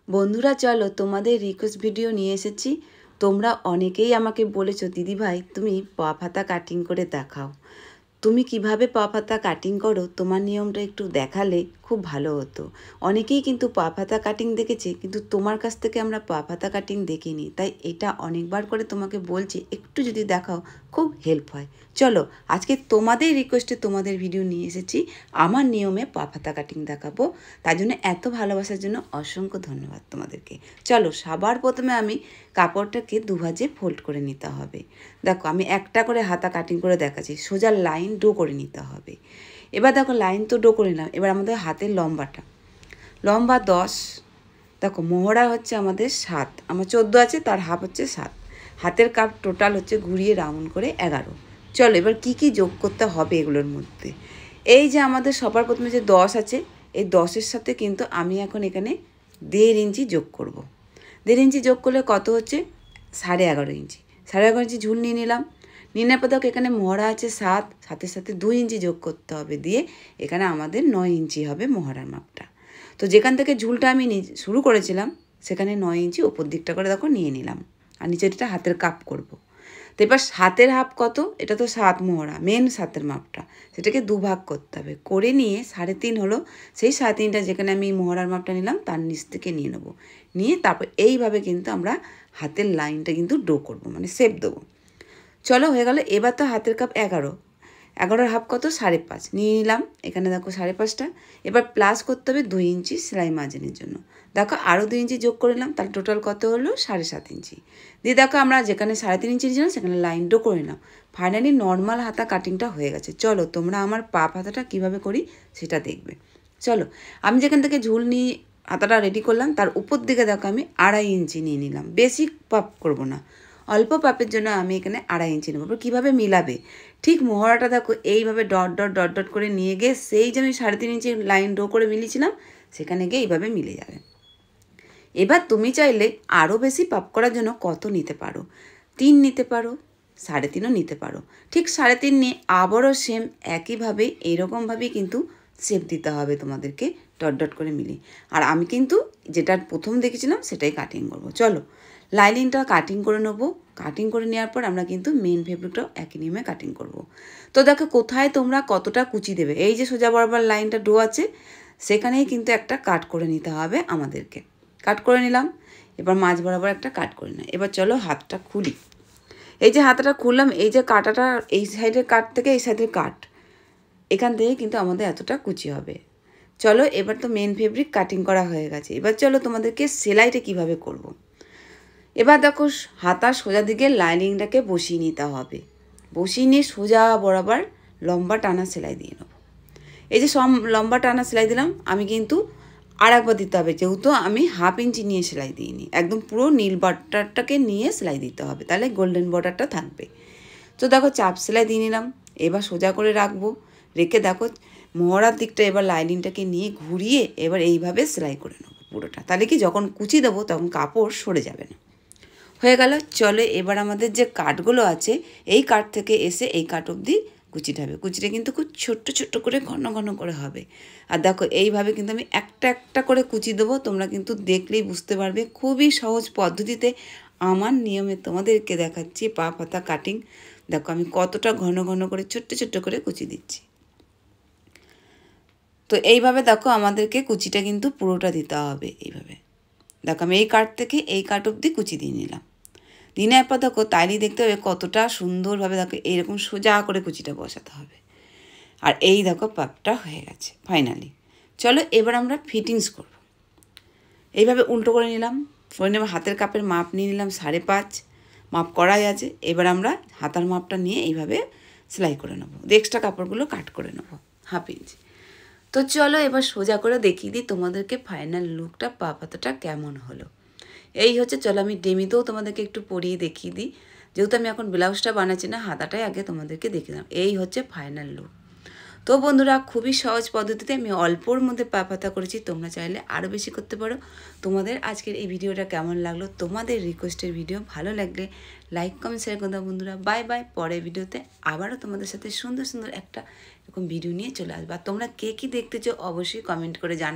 বন্ধুরা চলো তোমাদের রিকোয়েস্ট ভিডিও নিয়ে এসেছি। তোমরা অনেকেই আমাকে বলেছো দিদি ভাই তুমি পা পাতা কাটিং করে দেখাও। তুমি কিভাবে পা পাতা কাটিং করো তোমার নিয়মটা একটু দেখালে খুব ভালো হতো। অনেকেই কিন্তু পা পাতা কাটিং দেখেছে, কিন্তু তোমার কাছ থেকে আমরা পা পাতা কাটিং দেখিনি, তাই এটা অনেকবার করে তোমাকে বলছি একটু যদি দেখাও খুব হেল্প হয়। চলো আজকে তোমাদের রিকোয়েস্টে তোমাদের ভিডিও নিয়ে এসেছি, আমার নিয়মে পা পাতা কাটিং দেখাবো। তার জন্য এত ভালোবাসার জন্য অসংখ্য ধন্যবাদ তোমাদেরকে। চলো সবার প্রথমে আমি কাপড়টাকে দুভাজে ফোল্ড করে নিতে হবে। দেখো আমি একটা করে হাতা কাটিং করে দেখাচ্ছি, সোজা লাইন ডো করে নিতে হবে। এবার দেখো লাইন তো ডো করে নিলাম, এবার আমাদের হাতের লম্বা 10। দেখো মোহরা হচ্ছে আমাদের 7, আমার 14 আছে, তার হাফ হচ্ছে 7। হাতের কাপ টোটাল হচ্ছে ঘুরিয়ে রাউন্ড করে 11। চলো এবার কি কি যোগ করতে হবে এগুলোর মধ্যে। এই যে আমাদের সবার প্রথমে যে 10 আছে, এই 10-এর সাথে কিন্তু আমি এখন এখানে 1.5 ইঞ্চি যোগ করব। 1.5 ইঞ্চি যোগ করলে কত হচ্ছে 11.5 ইঞ্চি। 11.5 ইঞ্চি ঝুল নিয়ে নিলাম। নিয়ে নেওয়ার পর দেখো এখানে মহড়া আছে 7, সাথে সাথে 2 ইঞ্চি যোগ করতে হবে, দিয়ে এখানে আমাদের 9 ইঞ্চি হবে মহড়ার মাপটা। তো যেখান থেকে ঝুলটা আমি শুরু করেছিলাম সেখানে 9 ইঞ্চি ওপর দিকটা করে দেখো নিয়ে নিলাম, আর নিচেরটা হাতের কাপ করব। তো এবার হাতের হাফ কত, এটা তো 7 মোহরা মেন 7-এর মাপটা, সেটাকে 2 ভাগ করতে হবে। করে নিয়ে 3.5 হলো, সেই 3.5টা যেখানে আমি মোহরার মাপটা নিলাম তার নিচ থেকে নিয়ে নেবো। নিয়ে তারপর এইভাবে কিন্তু আমরা হাতের লাইনটা কিন্তু ডো করব, মানে শেপ দেবো। চলো হয়ে গেল। এবার তো হাতের কাপ 11-এর হাফ কত 5.5 নিয়ে নিলাম, এখানে দেখো 5.5টা। এবার প্লাস করতে হবে 2 ইঞ্চি সেলাই মার্জিনের জন্য। দেখো আরও 2 ইঞ্চি যোগ করে নিলাম, তাহলে টোটাল কত হলো 7.5 ইঞ্চি। দিয়ে দেখো আমরা যেখানে 3.5 ইঞ্চি নিয়েছিলাম সেখানে লাইন ডো করে নিলাম। ফাইনালি নর্মাল হাতা কাটিংটা হয়ে গেছে। চলো তোমরা আমার পাপ হাতাটা কীভাবে করি সেটা দেখবে। চলো আমি যেখান থেকে ঝুল নিয়ে হাতাটা রেডি করলাম তার উপর দিকে দেখো আমি 2.5 ইঞ্চি নিয়ে নিলাম। বেশি পাপ করব না, অল্প পাপের জন্য আমি এখানে 2.5 ইঞ্চি নেব। কীভাবে মিলাবে, ঠিক মোহরাটা দেখো এইভাবে ডট ডট ডট ডট করে নিয়ে গিয়ে সেই যে আমি 3.5 ইঞ্চি লাইন ড্র করে মিলিয়েছিলাম সেখানে গিয়ে এইভাবে মিলে যাবে। এবার তুমি চাইলে আরও বেশি পাপ করার জন্য কত নিতে পারো, 3 নিতে পারো, 3.5ও নিতে পারো। ঠিক 3.5 নিয়ে আবারও সেম একইভাবে এইরকমভাবেই কিন্তু শেপ দিতে হবে তোমাদেরকে, ডট ডট করে মিলিয়ে। আর আমি কিন্তু যেটা প্রথম দেখেছিলাম সেটাই কাটিং করব। চলো লাইনিংটা কাটিং করে নেবো। কাটিং করে নেওয়ার পর আমরা কিন্তু মেন ফেব্রিকটাও একই নিয়মে কাটিং করব। তো দেখো কোথায় তোমরা কতটা কুচি দেবে, এই যে সোজা বরাবর লাইনটা ডো আছে সেখানেই কিন্তু একটা কাট করে নিতে হবে আমাদেরকে। কাট করে নিলাম, এবার মাঝ বরাবর একটা কাট করে নিলাম। এবার চলো হাতটা খুলি। এই যে হাতটা খুললাম, এই যে কাটাটা এই সাইডের কাট থেকে এই সাইডের কাট, এখান থেকে কিন্তু আমাদের এতটা কুচি হবে। চলো এবার তো মেন ফেব্রিক কাটিং করা হয়ে গেছে। এবার চলো তোমাদেরকে সেলাইটা কিভাবে করব। এবার দেখো হাতার সোজা দিকে লাইনিংটাকে বসিয়ে নিতে হবে। বসিয়ে নিয়ে সোজা বরাবর লম্বা টানা সেলাই দিয়ে নেব। এই যে লম্বা টানা সেলাই দিলাম, আমি কিন্তু আর একবার দিতে হবে, যেহেতু আমি 1/2 ইঞ্চি নিয়ে সেলাই দিইনি, একদম পুরো নীল বর্ডারটাকে নিয়ে সেলাই দিতে হবে, তাহলে গোল্ডেন বর্ডারটা থাকবে। তো দেখো চাপ সেলাই দিয়ে নিলাম। এবার সোজা করে রাখবো, রেখে দেখো মোহরার দিকটা এবার লাইনিংটাকে নিয়ে ঘুরিয়ে এবার এইভাবে সেলাই করে নেবো পুরোটা, তাহলে কি যখন কুচি দেবো তখন কাপড় সরে যাবে না। হয়ে গেল। চলো এবার আমাদের যে কাটগুলো আছে এই কাট থেকে এসে এই কাট অবধি কুচিটা হবে। কুচিটা কিন্তু খুব ছোট্ট ছোট্ট করে ঘন ঘন করে হবে। আর দেখো এইভাবে কিন্তু আমি একটা একটা করে কুচি দেবো, তোমরা কিন্তু দেখলেই বুঝতে পারবে। খুবই সহজ পদ্ধতিতে আমার নিয়মে তোমাদেরকে দেখাচ্ছি পা পাতা কাটিং। দেখো আমি কতটা ঘন ঘন করে ছোট্ট ছোট্ট করে কুচি দিচ্ছি। তো এইভাবে দেখো আমাদেরকে কুচিটা কিন্তু পুরোটা দিতে হবে। এইভাবে দেখো আমি এই কাট থেকে এই কাট অবধি কুচি দিয়ে নিলাম। দিনের পর দেখো তাইলেই দেখতে হবে কতটা সুন্দরভাবে দেখো এইরকম সোজা করে কুচিটা বসাতে হবে। আর এই দেখো পাপটা হয়ে গেছে ফাইনালি। চলো এবার আমরা ফিটিংস করব। এইভাবে উল্টো করে নিলাম, করে নেব হাতের কাপের মাপ নিয়ে নিলাম 5.5 মাপ করাই আছে। এবার আমরা হাতার মাপটা নিয়ে এইভাবে সেলাই করে নেবো, এক্সট্রা কাপড়গুলো কাট করে নেবো 1/2 ইঞ্চি। তো চলো এবার সোজা করে দেখিয়ে দিই তোমাদেরকে ফাইনাল লুকটা পা পাতাটা কেমন হলো। এই হচ্ছে, চলো আমি ডেমিতেও তোমাদেরকে একটু পরিয়ে দেখিয়ে দিই, যেহেতু আমি এখন ব্লাউজটা বানাচ্ছি না, হাতাটাই আগে তোমাদেরকে দেখিয়ে দিলাম। এই হচ্ছে ফাইনাল লুক। তো বন্ধুরা খুবই সহজ পদ্ধতিতে আমি অল্পর মধ্যে পা পাতা করেছি, তোমরা চাইলে আরও বেশি করতে পারো। তোমাদের আজকের এই ভিডিওটা কেমন লাগলো, তোমাদের রিকোয়েস্টের ভিডিও ভালো লাগলে লাইক কমেন্ট শেয়ার করে দাও বন্ধুরা। বাই বাই, পরের ভিডিওতে আবারও তোমাদের সাথে সুন্দর সুন্দর একটা এরকম ভিডিও নিয়ে চলে আসবে। আর তোমরা কে কী দেখতে চাও অবশ্যই কমেন্ট করে জানা।